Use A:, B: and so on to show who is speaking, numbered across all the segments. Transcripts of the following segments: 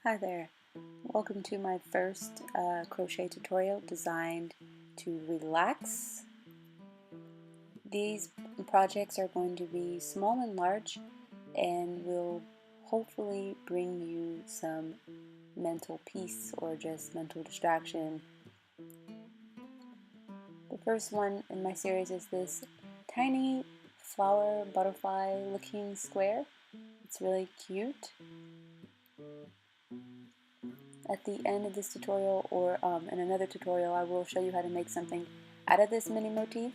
A: Hi there, welcome to my first crochet tutorial designed to relax. These projects are going to be small and large and will hopefully bring you some mental peace or just mental distraction. The first one in my series is this tiny flower butterfly looking square. It's really cute. At the end of this tutorial or in another tutorial, I will show you how to make something out of this mini motif.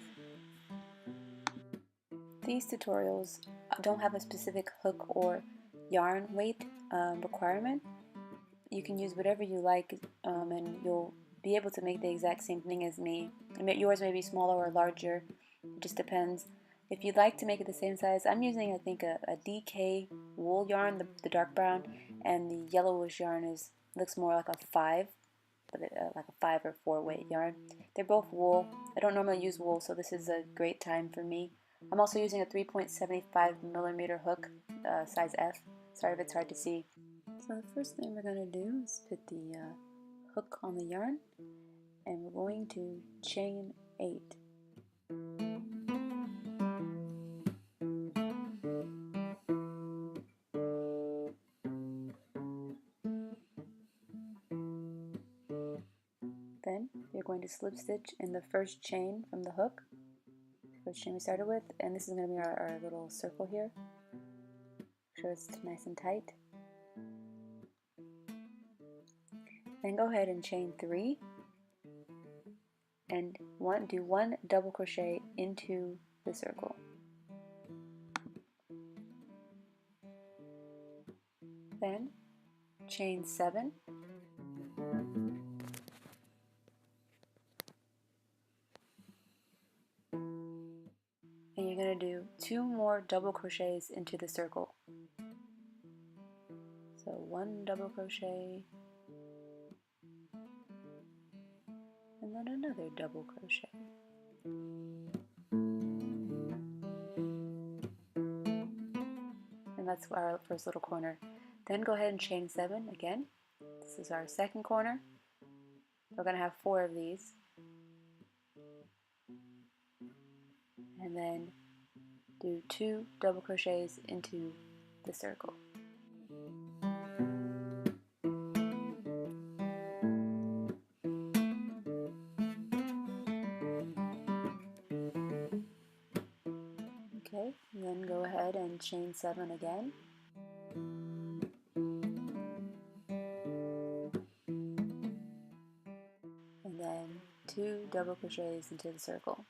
A: These tutorials don't have a specific hook or yarn weight requirement. You can use whatever you like and you'll be able to make the exact same thing as me. Yours may be smaller or larger, it just depends. If you'd like to make it the same size, I'm using I think a DK wool yarn, the dark brown, and the yellowish yarn looks more like a 5, but like a 5 or 4 weight yarn. They're both wool. I don't normally use wool, so this is a great time for me. I'm also using a 3.75mm hook, size F. Sorry if it's hard to see. So the first thing we're going to do is put the hook on the yarn, and we're going to chain 8. Then you're going to slip stitch in the first chain from the hook, first chain we started with, and this is going to be our little circle here. Make sure it's nice and tight. Then go ahead and chain 3 and do one double crochet into the circle. Then chain 7 and you're going to do 2 more double crochets into the circle. So 1 double crochet and then another double crochet. And that's our first little corner. Then go ahead and chain 7 again. This is our second corner. We're going to have 4 of these. And then do 2 double crochets into the circle. Okay, and then go ahead and chain 7 again. And then 2 double crochets into the circle.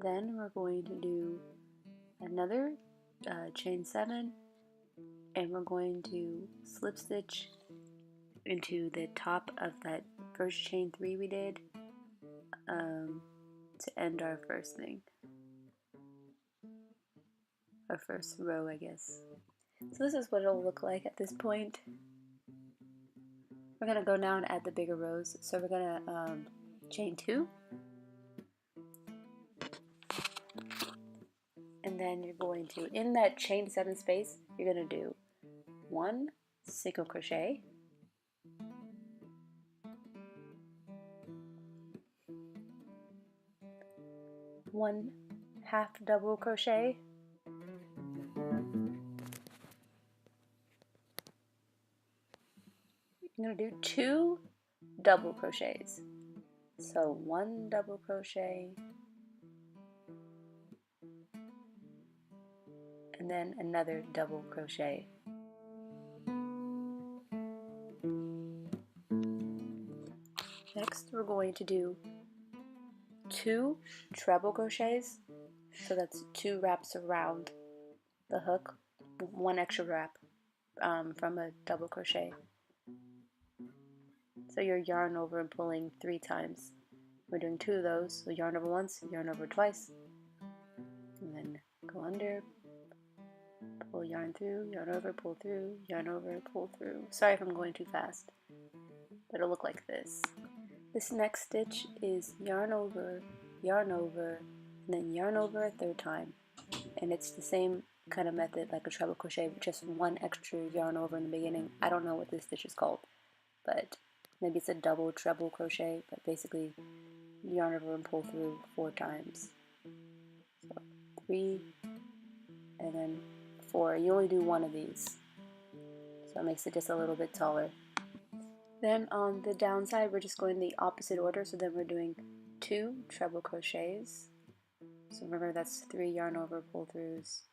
A: Then we're going to do another chain 7, and we're going to slip stitch into the top of that first chain 3 we did to end our first thing, our first row, I guess. So this is what it'll look like at this point. We're going to go now and add the bigger rows. So we're going to chain 2, and then you're going to, in that chain 7 space, you're going to do 1 single crochet, 1 half double crochet, you're going to do 2 double crochets. So 1 double crochet, and then another double crochet. Next we're going to do 2 treble crochets, so that's 2 wraps around the hook, 1 extra wrap from a double crochet. So you're yarn over and pulling 3 times. We're doing 2 of those, so yarn over once, yarn over twice, and then go under, pull yarn through, yarn over, pull through, yarn over, pull through. Sorry if I'm going too fast, but it'll look like this. This next stitch is yarn over, and then yarn over a third time. And it's the same kind of method like a treble crochet, with just one extra yarn over in the beginning. I don't know what this stitch is called, but maybe it's a double treble crochet, but basically yarn over and pull through 4 times. So 3 and then 4. You only do one of these, so it makes it just a little bit taller. Then on the downside, we're just going the opposite order, so then we're doing 2 treble crochets. So remember, that's 3 yarn over pull throughs.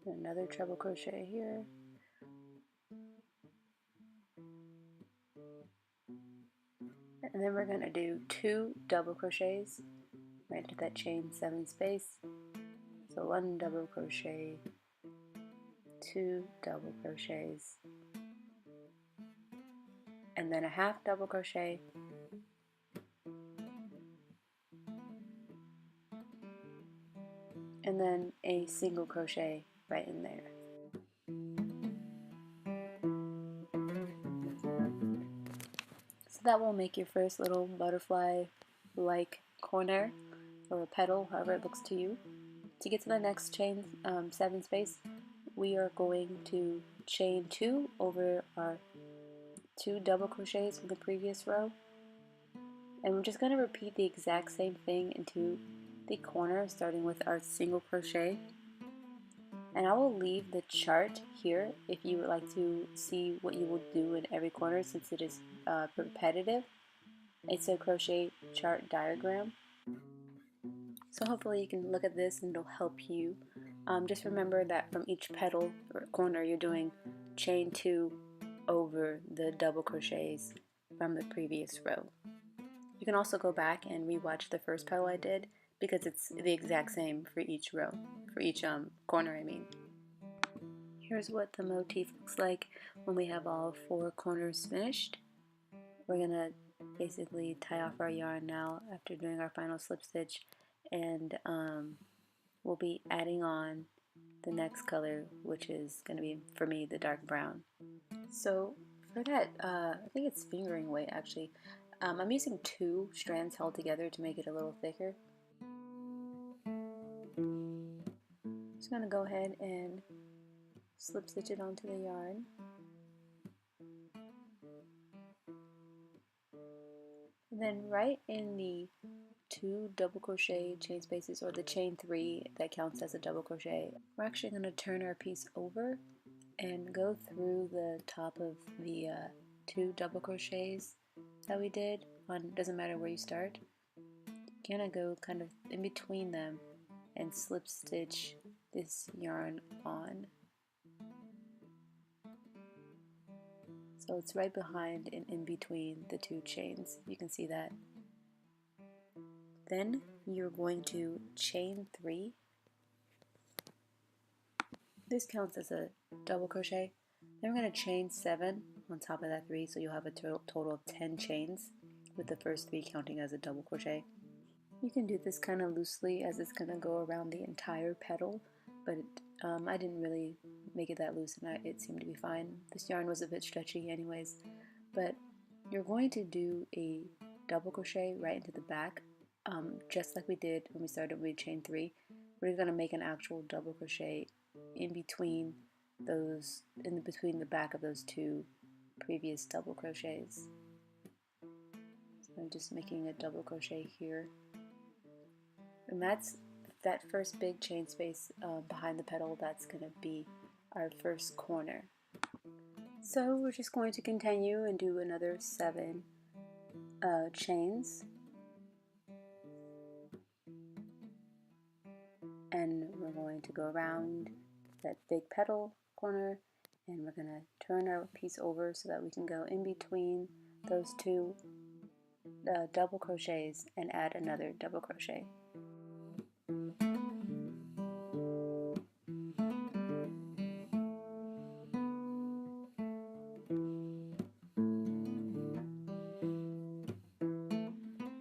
A: Another treble crochet here. And then we're going to do 2 double crochets right into that chain 7 space. So 1 double crochet, 2 double crochets, and then a half double crochet, and then a single crochet right in there. So that will make your first little butterfly-like corner, or a petal, however it looks to you. To get to the next chain 7 space, we are going to chain 2 over our 2 double crochets from the previous row, and we're just going to repeat the exact same thing into the corner, starting with our single crochet. And I will leave the chart here if you would like to see what you will do in every corner, since it is repetitive. It's a crochet chart diagram, so hopefully you can look at this and it'll help you. Just remember that from each petal or corner you're doing chain 2 over the double crochets from the previous row. You can also go back and rewatch the first petal I did, because it's the exact same for each row, for each corner I mean. Here's what the motif looks like when we have all 4 corners finished. We're going to basically tie off our yarn now after doing our final slip stitch, and we'll be adding on the next color, which is going to be, for me, the dark brown. So for that, I think it's fingering weight actually. I'm using 2 strands held together to make it a little thicker. Just going to go ahead and slip stitch it onto the yarn. And then right in the 2 double crochet chain spaces, or the chain 3 that counts as a double crochet, we're actually going to turn our piece over and go through the top of the 2 double crochets that we did. Doesn't matter where you start. You're gonna go kind of in between them and slip stitch this yarn on. So it's right behind and in between the 2 chains. You can see that. Then you're going to chain 3. This counts as a double crochet. Then we're going to chain 7 on top of that 3, so you'll have a total of 10 chains, with the first 3 counting as a double crochet. You can do this kind of loosely, as it's going to go around the entire petal, but I didn't really make it that loose, and it seemed to be fine. This yarn was a bit stretchy anyways. But you're going to do a double crochet right into the back, just like we did when we started with chain 3. We're going to make an actual double crochet in between the back of those 2 previous double crochets. So I'm just making a double crochet here, and that's that first big chain space behind the petal. That's going to be our first corner. So we're just going to continue and do another 7 chains, and we're going to go around that big petal corner, and we're going to turn our piece over so that we can go in between those 2 double crochets and add another double crochet.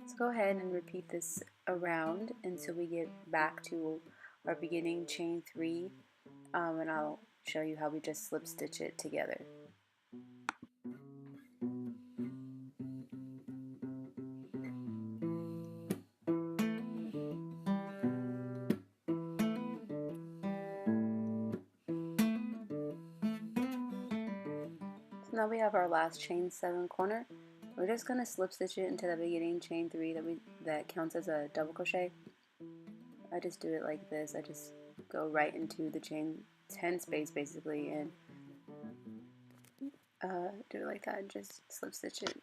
A: So go ahead and repeat this around until we get back to our beginning chain 3, and I'll show you how we just slip stitch it together. Now we have our last chain 7 corner. We're just going to slip stitch it into the beginning chain 3 that counts as a double crochet. I just do it like this. I just go right into the chain 10 space basically and do it like that and just slip stitch it.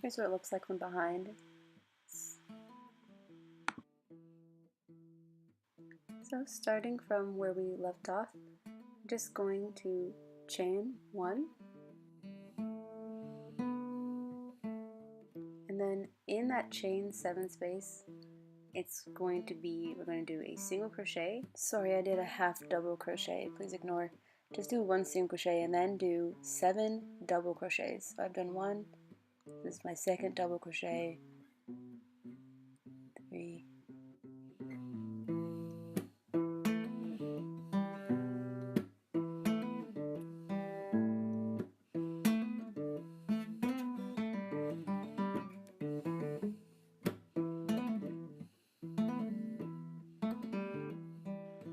A: Here's what it looks like from behind. So starting from where we left off, I'm just going to chain 1, and then in that chain 7 space, we're going to do a single crochet. Sorry, I did a half double crochet, please ignore. Just do 1 single crochet and then do 7 double crochets. So I've done 1, this is my second double crochet, 3,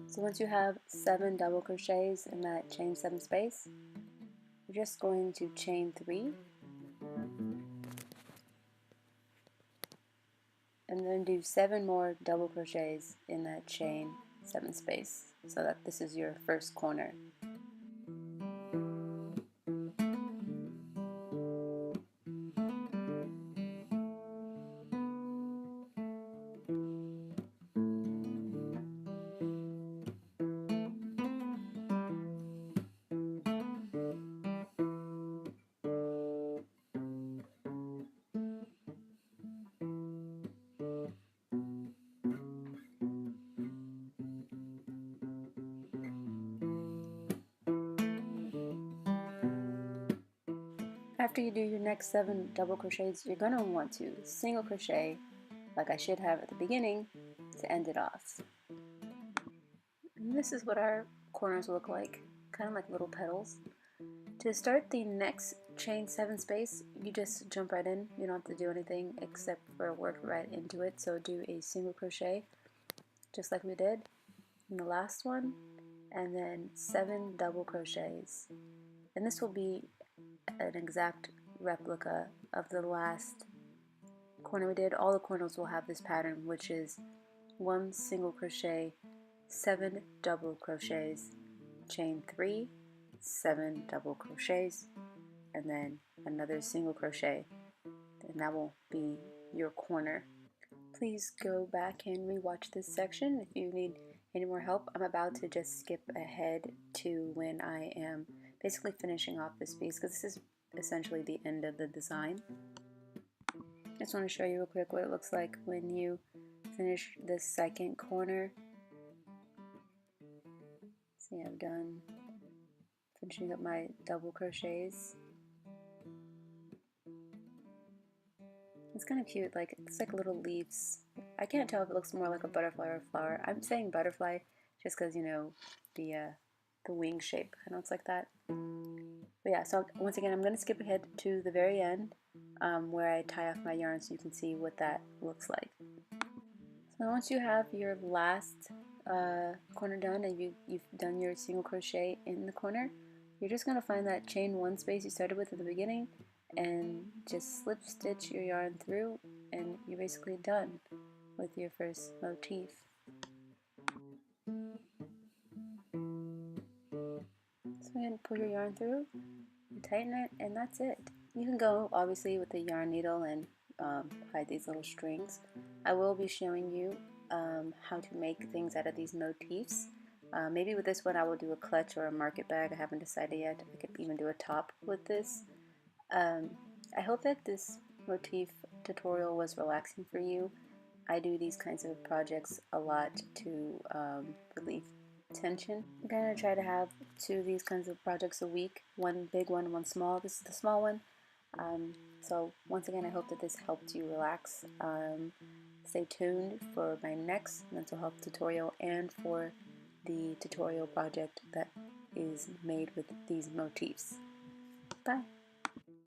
A: so once you have 7 double crochets in that chain 7 space, you're just going to chain 3 and then do 7 more double crochets in that chain 7 space so that this is your first corner. After you do your next 7 double crochets, you're going to want to single crochet like I should have at the beginning to end it off. And this is what our corners look like, kind of like little petals. To start the next chain 7 space, you just jump right in. You don't have to do anything except for work right into it. So do a single crochet just like we did in the last one, and then 7 double crochets. And this will be an exact replica of the last corner we did. All the corners will have this pattern, which is 1 single crochet, 7 double crochets, chain 3, 7 double crochets, and then another single crochet, and that will be your corner. Please go back and rewatch this section if you need any more help. I'm about to just skip ahead to when I am basically finishing off this piece, because this is essentially the end of the design. I just want to show you real quick what it looks like when you finish the second corner. See, I've done finishing up my double crochets. It's kind of cute, like it's like little leaves. I can't tell if it looks more like a butterfly or a flower. I'm saying butterfly just because, you know, the wing shape. I know it's like that. But yeah, so once again, I'm going to skip ahead to the very end where I tie off my yarn so you can see what that looks like. So once you have your last corner done and you've done your single crochet in the corner, you're just going to find that chain 1 space you started with at the beginning and just slip stitch your yarn through, and you're basically done with your first motif. So go ahead and pull your yarn through, and tighten it, and that's it. You can go obviously with the yarn needle and hide these little strings. I will be showing you how to make things out of these motifs. Maybe with this one I will do a clutch or a market bag. I haven't decided yet. I could even do a top with this. I hope that this motif tutorial was relaxing for you. I do these kinds of projects a lot to relieve tension. I'm going to try to have 2 of these kinds of projects a week, one big one, one small. This is the small one. So once again, I hope that this helped you relax. Stay tuned for my next mental health tutorial and for the tutorial project that is made with these motifs. Bye!